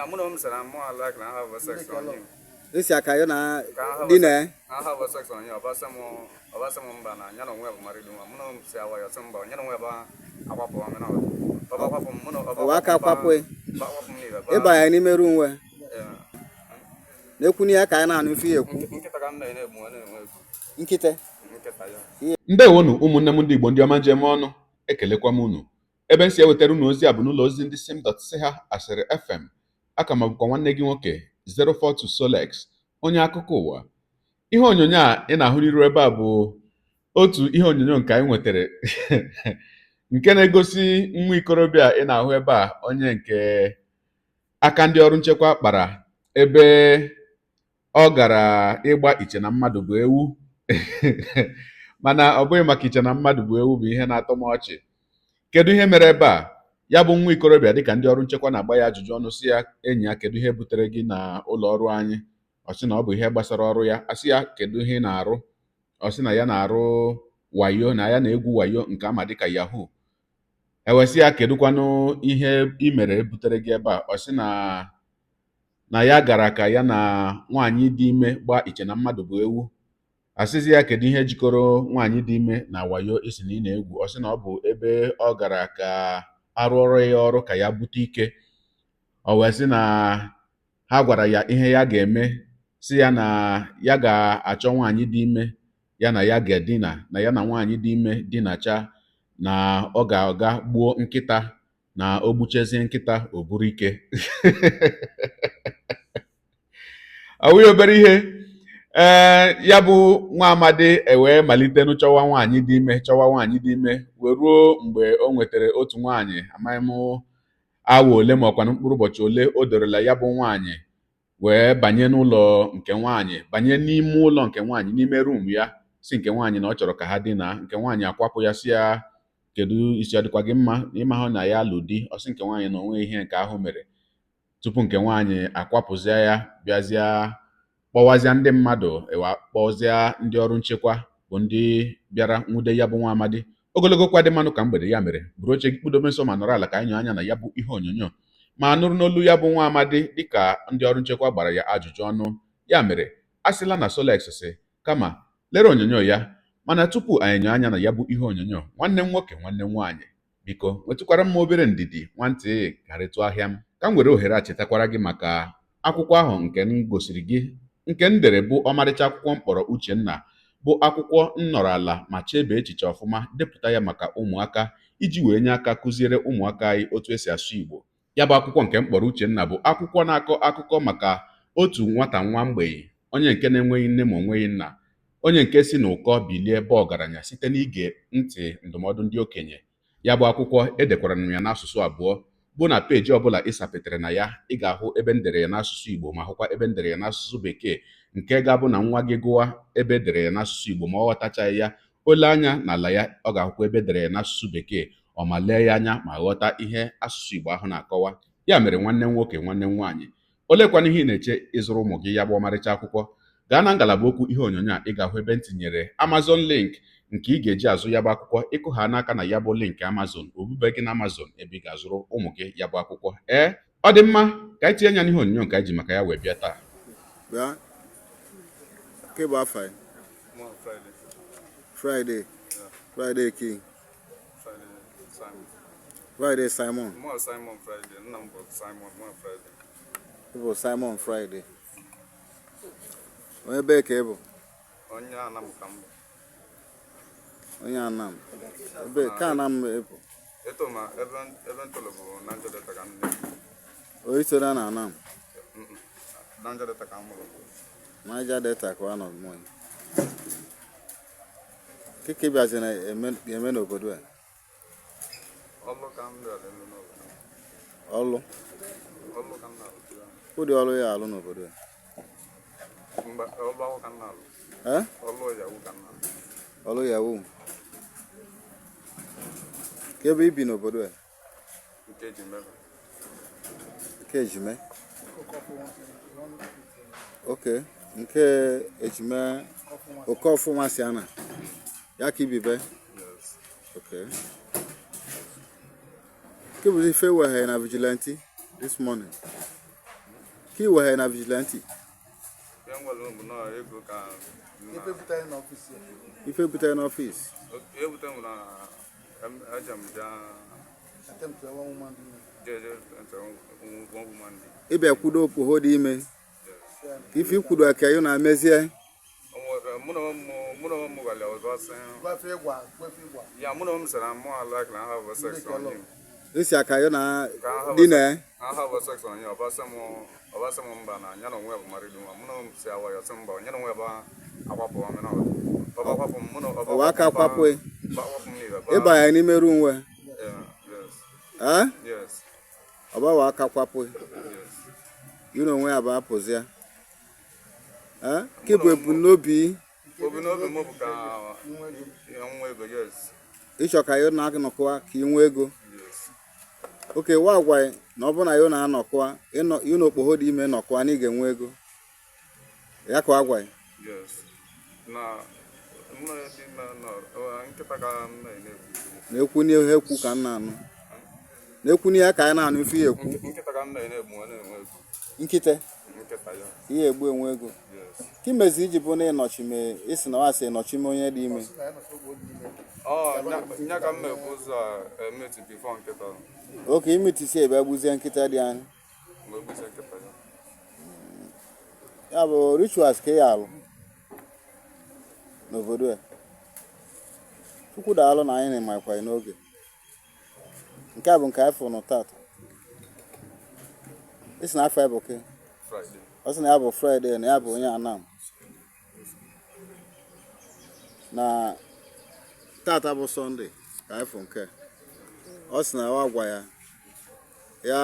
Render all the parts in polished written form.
Yeah, I'm saying more like I have a sex on you. This yakayo na dinner. I have a sex on you. About some banana. You don't have married woman. No, say I was some boy. You don't have a woman out. Papa from Mono Waka papwe. about from me. Eba ya n'ime room we. Yeah. N'ekwu ya ka na anu fi ekwu. Nkite. Ndewonu ụmụnne m ndị Igbo ndị ọma njem ọnụ ekelekwa m unu ebe m si ewetara unu ozi a bụ n'ụlọ ozi ndị sim.si ha asịrị FM aka ma bụkwa nwanne gị nwoke 042 Solex onye akụkọ ụwa. Ihe onyonyo a ị na-ahụrịrụ ebe a bụ otu ihe onyonyo nke anyị nwetara nke na-egosi nwa ikorobịa ị na-ahụ ebe a onye nke aka ndị ọrụ nchekwa kpara ebe ọ gara ịgba iche na mmadụ bụ ewu mana ọ bụghị maka iche na mmadụ bụ ewu bụ ihe na-atọ m ọchị. Kedu ihe mere ebe a? Ya bụ nwa ikorobịa dịka ndị ọrụ nchekwa na-agba ya ajụjụ ọnụ si ya enyi ya kedu ihe butere gị na ụlọ ọrụ anyị? Ọ sị na ọ bụ ihe gbasara ọrụ ya. Asị ya kedu ihe ị na-arụ? Ọ sị na ya na-arụ wayo na ya na-egwu wayo nke ama dịka yahoo. Ewesị ya kedụkwanụ ihe ị mere butere gị ebe a? Ọ sị na ya gara ka ya na nwaanyị dị ime gbaa iche na mmadụ bụ ewu. Asịzi ya kedu ihe jikọrọ nwaanyị dị ime na wayo isi na ị na-egwu? Ọ sị na ọ bụ ebe ọ gara ka arụọrọ ya ọrụ ka ya bute ike. O wee sị na ha gwara ya ihe ya ga-eme, si ya na ya ga-achọ nwaanyị dị ime ya na ya ga-edina, na ya na nwaanyị dị ime dinacha, na ọ ga-aga gbuo nkịta, na o gbuchezie nkịta o buru ike. Ọ wụghị obere ihe. Ya bụ nwa amadi ewee malite chọwa nwaanyị dị ime wee ruo mgbe o nwetara otu nwaanyị, amaghị m awa ole ma ọkwa mkpụrụ ụbọchị ole o dorela ya bụ nwaanyị, wee banye n'ụlọ nke nwaanyị, banye n'ime ụlọ nke nwaanyị, n'ime rum ya, si nke nwaanyị na ọ chọrọ ka ha dina. Nke nwaanyị akwapụ ya, si ya kedu isi ọ dịkwa gị mma ịmahụ na ya alụ di? Ọ sị nke nwaanyị na onwe ihe nke ahụ mere. Tupu nke nwaanyị akwapụzia ya, bịazịa kpọwazịa ndị mmadụ, kpọzie ndị ọrụ nchekwa bụ ndị bịara nwude ya bụ nwa amadi. Ogologo kwa dị mmanụ ka mgbede, ya mere buru oche gị kpudobe nso ma nọrọ ala ka anyị nyụ anya na ya bụ ihe onyonyo ma nụrụ n'olu ya bụ nwa amadi dịka ndị ọrụ nchekwa gbara ya ajụjụ ọnụ. Ya mere a sịla na Solex sị kama lere onyonyo ya. Mana tupu anyị nyụ anya na ya bụ ihe onyonyo, nwanne m nwoke nwanne m nwaanyị, biko nwetụkwara m obere ndidi, nwantị karịtụ ahịa m ka m were ohere a chetakwara gị maka akwụkwọ ahụ nke m gosiri gị, nke m dere bụ ọmarịcha akwụkwọ mkpọrọ Uchenna, bụ akwụkwọ m nọrọ ala ma chebe echiche ọfụma depụta ya maka ụmụaka iji wee nye aka kụziere ụmụaka anyị otu esi asụ Igbo. Ya bụ akwụkwọ nke mkpọrọ Uchenna bụ akwụkwọ na-akọ akụkọ maka otu nwata nwa mgbei, onye nke na-enweghị nne ma onweghị nna, onye nke si n'ụkọ bilie ebe ọgaranya site n'ige ntị ndụmọdụ ndị okenye. Ya bụ akwụkwọ edekwara m ya n'asụsụ abụọ, bụ na peji ọbụla ịsapetere na ya ị ga-ahụ ebe ndere ya n'asụsụ Igbo ma hụkwa ebe ndere ya n'asụsụ Bekee, nke ga-abụ na nwa gị gụwa ebe edere ya n'asụsụ Igbo ma ọ ghọtachaghị ya, o lee anya n'ala ya ọ ga-ahụkwa ebe edere ya n'asụsụ Bekee, ọ ma lee ya anya ma ghọta ihe asụsụ Igbo ahụ na-akọwa. Ya mere nwanne m nwoke nwanne m nwaanyị, olekwana ihe ị na-eche ịzụrụ ụmụ gị ya bụ ọmarịcha akwụkwọ? Gaa na ngalaba okwu ihe onyonyo a, ị ga-ahụ ebe m tinyere Amazon link nke ị ga-eji azụ ya bụ akwụkwọ. Ịkụ ha n'aka na ya bụ link Amazon, obube gị na Amazon ebe ị ga-azụrụ ụmụ gị ya bụ akwụkwọ. Ọ dị mma ka anyị tinye anya n'ihe onyonyo nke anyị ji maka ya wee bịa taa. Friday. Friday King. Friday Simon. Simon Friday. Number Simon Friday. People Simon Friday. Onye be ka ebo? Onye Anam ka m. Onye Anam. Ebe ka Anam ebo? Eto ma even tolo bụ na njọ deta ka nne. O iso na Anam. Na njọ deta ka m mụrụ. Niger Delta ka one of mine. Keke biazi na eme n'obodo a. Ọlụ ka m bịara n'obodo. Ọlụ Ọlụ ka m na-alụ. Ụdị ọlụ ya alụ n'obodo a. Mgbe ọlụ ahụ ka m na-alụ. Ọlụ Yahoo ka m na-alụ. Ọlụ Yahoo. Kebe ibi n'obodo a? Nke Ejime. Nke Ejime? Okay. Nke Ejime Okofu Masiana. Ya ka ibibe? Yes. Okay. Kebu ife we na vigilante this morning. Nke iwe na vigilante. Ihe ngwalụ bụ na ego ka Ife butere n'ọfịs. ihe butere m na aja m jeje woman Ịbịa kwudo okpogho dị ime. Ife ikwudo aka yụ na mezie. mụ na m gwara ọzọ ya mụ na m sara mụ like na have sex on him. Isi aka yụ na dị na have sex on him ọbasa m mba na ya na onwe bụ maridu ma mụ na m si awa ya sị mba ya na onwe bụ akwapụ m na ọba kwapụ m mụ na ọwa aka kwapụ m n'ibe ịba ya n'ime ru nwe. yes Ọba wa aka kwapụ yes yụ na onwe ya bụ apụzi ya. Ke bụ ebumnobi m bụ ka nwa ego yes ịchọ ka yụ na-anọkwa ka ị nwee ego. Oke wa agwa na ọ bụ na yụ na-anọkwa yụ na okpogho dị ime nọkwa na ị ga-enwe ego. Ya ka agwa yes na mụ na dị nkịta ka m na-ekwu na-ekwu n'ihe ekwu ka m na-anụ. Na-ekwu n'ihe ka anyị na-anụ ife ihe ekwu. nkịta ka m na-egbu na-enwe ego Nkịta nkịta ya ihe egbu enwe ego. yes Ka imezi iji bụ na ịnọchime isi na wasị ịnọchime onye dị ime. nya ka m na-ekwu ụzọ emeti bifo nkịta Oke imetisi ebe gbuzie nkịta dị anyị. mgbe egbuzie nkịta ya Ya bụ rituals ka ya alụ n'obodo a. Chukwu daalụ na anyị na-emakwa n'oge. Nke a bụ nke anyị fụrụ tata. Isi na afọ bụ ke. Friday Ọ sị na ya bụ Friday na ya bụ onye Anam. Na tata bụ Sunday ka anyị fụrụ nke. Ọ sị na ya gwa ya ya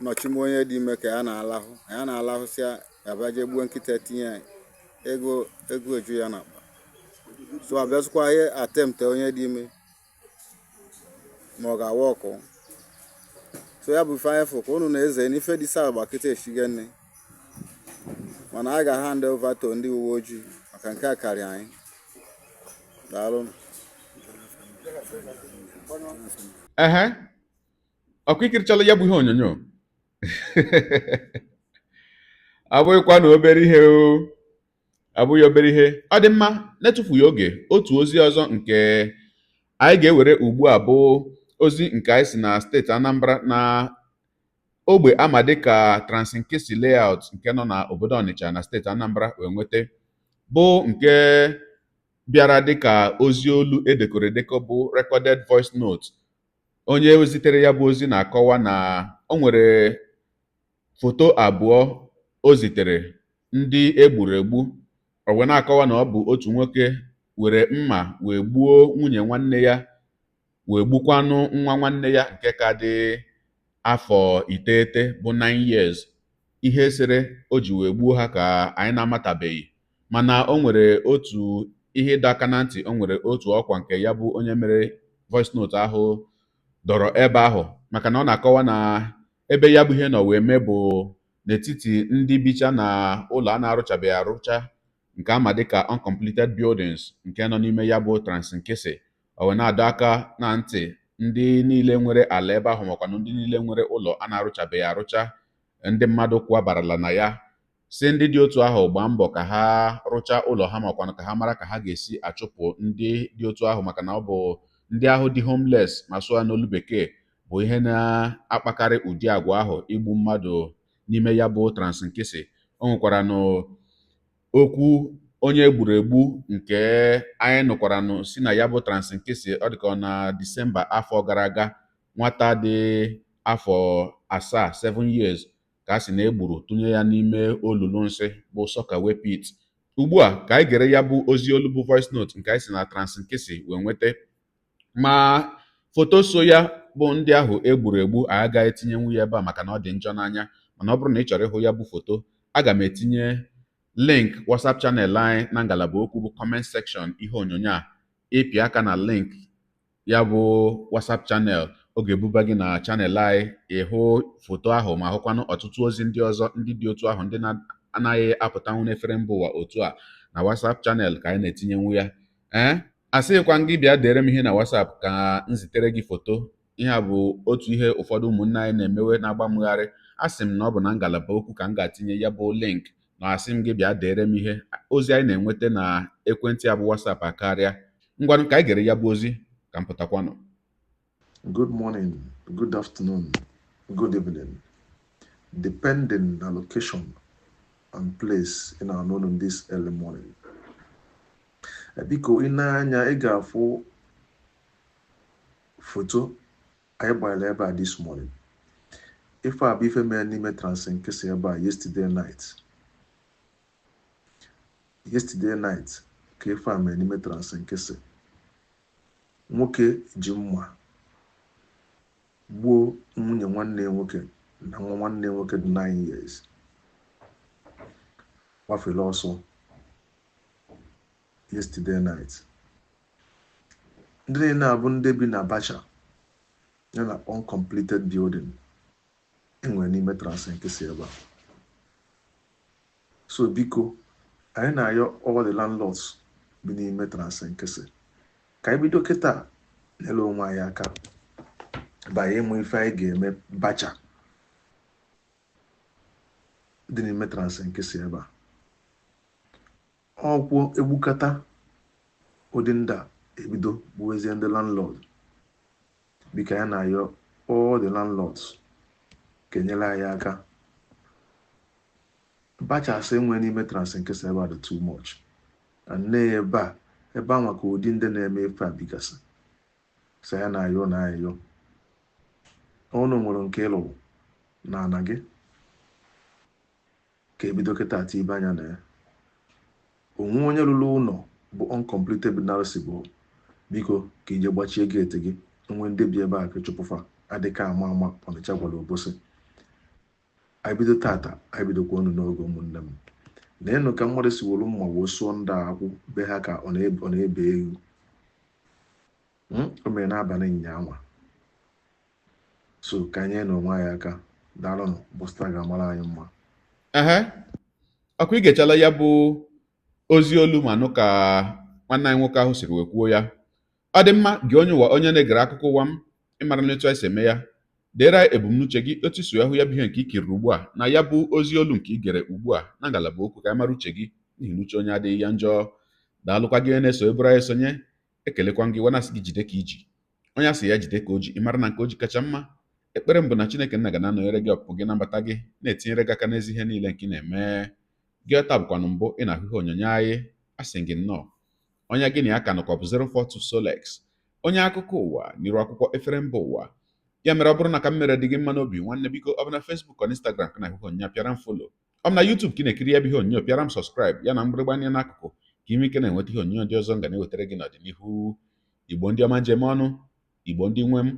nọchime onye dị ime ka ya na-alahụ. Ya na-alahụsịa ya baje gbuo nkịta tinye ego eju ya n'akpa. So abịazụkwa ihe attempt onye dị ime ma ọ ga-awa ọkụ. So ya bụ ife anyị fụ ka unu na-eze n'ife dị saa gbakịta eshiga nne. Mana a ga-hand over to ndị uwe ojii maka nke a karịa anyị. Daalụ. Ọkụ ikirichala ya bụ ihe onyonyo abụghịkwa na obere ihe o abụghị obere ihe. Ọ dị mma na-etufughị oge otu ozi ọzọ nke anyị ga-ewere ugbu a bụ ozi nke anyị si na steeti Anambra na ogbe ama dịka Transinkisi Layout nke nọ na obodo Ọnịcha na steeti Anambra wee nweta bụ nke bịara dịka ozi olu edekọrọ edekọ bụ recorded voice note. Onye zitere ya bụ ozi na-akọwa na o nwere foto abụọ o zitere ndị egburu egbu. O wee na-akọwa na ọ bụ otu nwoke were mma wee gbuo nwunye nwanne ya wee gbukwanụ nwa nwanne ya nke ka dị afọ 9 bụ 9 years. Ihe sere o ji wee gbuo ha ka anyị na-amatabeghị, mana o nwere otu ihe ịdọ aka na ntị. O nwere otu ọkwa nke ya bụ onye mere voice note ahụ dọrọ ebe ahụ, maka na ọ na-akọwa na ebe ya bụ ihe nọ wee mee bụ n'etiti ndị bicha na ụlọ a na-arụchabeghị arụcha nke ama dịka uncompleted buildings nke nọ n'ime ya bụ Transinkisi. O wee na-adọ aka na ntị ndị niile nwere ala ebe ahụ makwanụ ndị niile nwere ụlọ a na-arụchabeghị arụcha ndị mmadụ kwabarala na ya, si ndị dị otu ahụ gbaa mbọ ka ha rụcha ụlọ ha makwanụ ka ha mara ka ha ga-esi achụpụ ndị dị otu ahụ, maka na ọ bụ ndị ahụ dị homeless ma sụọ n'olu bekee bụ ihe na-akpakarị ụdị agwa ahụ igbu mmadụ n'ime ya bụ Transinkisi. O nwekwara n'okwu onye egburu egbu nke anyị nụkwara si na ya bụ Transinkisi. Ọ dịka na Disemba afọ gara aga, nwata dị afọ 7 years ka a sị na egburu tụnye ya n'ime olulu nsị bụ Sọkawe Pit. Ugbu a ka anyị gere ya bụ ozi olu bụ voice note nke anyị si na Transinkisi wee nweta. Ma foto so ya bụ ndị ahụ egburu egbu anyị agaghị etinyenwu ya ebe a maka na ọ dị njọ n'anya. Mana ọ bụrụ na ị chọrọ ịhụ ya bụ foto, aga m etinye link WhatsApp channel anyị na ngalaba okwu bụ comment section ihe onyonyo a. Ịpị aka na link ya bụ WhatsApp channel, ọ ga-ebuba gị na channel anyị ịhụ foto ahụ ma hụkwanụ ọtụtụ ozi ndị ọzọ ndị dị otu ahụ ndị na-anaghị apụtanwu n'efere mba ụwa otu a na WhatsApp channel ka anyị na-etinyenwu ya. Asịghịkwa gị bịa dere m ihe na WhatsApp ka m zitere gị foto. Ihe a bụ otu ihe ụfọdụ ụmụnne anyị na-emewe na-agbamgharị. asị m na ọ bụ na ngalaba okwu ka m ga-atinye ya bụ link na asị m gị bịa dere m ihe ozi anyị na-enweta na ekwentị a bụ WhatsApp akarịa. Ngwanụ ka anyị gere ya bụ ozi ka m pụtakwanụ. Good morning, good afternoon, good evening, depending on location and place in our known this early morning. Biko anya ị ga-afụ foto anyị gbara ebe a this morning. Ife a bụ ife mere n'ime Transinkisi ebe a yesterday night. Yesterday night ka ife a mere n'ime Transinkisi. Nwoke ji mma gbuo nwunye nwanne nwoke na nwa nwanne nwoke dị 9 years. Gbafere ọsọ yesterday night. Ndị niile abụ ndị bi na Abacha ya na uncompleted building enwere n'ime Transinkisi ebe a. So biko anyị na-ayọ all the landlords bi n'ime Transinkisi ka anyị bido kịta nyere onwe anyị aka banye ịmụ ife anyị ga-eme Bacha dị n'ime Transinkisi ebe a. Ọkwụ egbukata ụdị nda ebido bụwezie ndị landlord. Biko ya na-ayọ all the landlords ka enyere anyị aka. Bacha asị enwe n'ime Transinkisi ebe a dị too much. And ebe a maka ụdị ndị na-eme ife a bigasị. So ya na-ayọ na ayọ. Ọnụ nwere nke ịlụ na ana gị ka ebido kịta ati ibe anya na ya. Onwe onye lụrụ ụlọ bụ uncompleted narrowsible. Biko ka ije gbachie geeti gị. Onwe ndị bi ebe a ka chụpụfa adịka ama Ọnịcha gwara Obosi. Anyị bido tata anyị bidokwa ọnụ n'oge ụmụnne m. Na ịnụ ka mmadụ si wolu mma wee sụọ ndị akwụ be ha ka ọ na-ebe egwu. O mere n'abalị ụnyaahụ. So ka anyị na onwe anyị aka daalụnụ bụsta ga-amara anyị mma. Ọkụ igechala ya bụ ozi olu manụ ka nwanne anyị nwoke ahụ siri wee kwuo ya. Ọ dị mma gị onye ụwa onye na-egere akụkọ ụwa m ịmara n'etu anyị si eme ya. Dere ebumnuche gị otu so ahụ ya bụ ihe nke ikiri ugbu a na ya bụ ozi olu nke igere ugbu a na ngalaba okwu ka anyị mara uche gị n'ihi na uche onye adịghị ya njọ. Daalụkwa gị na-eso eburu anyị sonye. Ekelekwa gị wana asị gị jide ka iji. Onye asị ya jide ka o ji ịmara na nke o ji kacha mma. Ekpere m bụ na Chineke nna ga na-anọnyere gị ọpụpụ gị na mbata gị na-etinyere gị aka n'ezi ihe niile nke ị na-eme. Gị ọta bụkwanụ mbụ ị na-ahụ ihe onyonyo anyị asị gị nnọọ. Onye gị na ya ka nọkwa bụ 042 Solex. Onye akụkọ ụwa n'iru akwụkwọ efere mba ụwa. Ya mere ọ bụrụ na ka m mere dị gị mma n'obi nwanne biko ọ bụ na Facebook na Instagram ka na-ahụ onyonyo pịara m follow. Ọ bụ na YouTube ka ị na-ekiri ya bụ ihe onyonyo pịara m subscribe ya na mgbịrịgba anya n'akụkụ ka ime ike na-enweta ihe onyonyo ndị ọzọ nga na-ewetara gị n'ọdịnihu. Igbo ndị ọma njem ọnụ, Igbo ndị nwe m,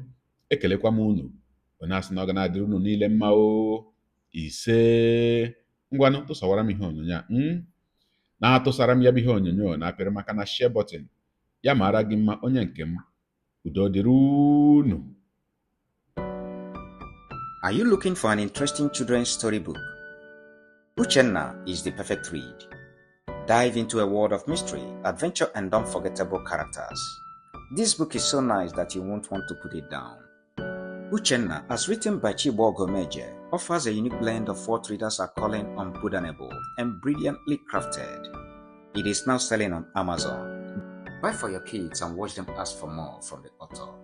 ekelekwa m unu. Onye asị na ọ ga na-adịrị unu niile mma o. Ise ngwanụ tụsawara m ihe onyonyo a na-atụsara m ya bụ ihe onyonyo na-apịrị maka na share button ya mara gị mma onye nke m. Udo dịrị unu. Are you looking for an interesting children's storybook? Uchenna is the perfect read. Dive into a world of mystery, adventure, and unforgettable characters. This book is so nice that you won't want to put it down. Uchenna, as written by Chibo Gomeje, offers a unique blend of what readers are calling unpardonable and brilliantly crafted. It is now selling on Amazon. Buy for your kids and watch them ask for more from the author.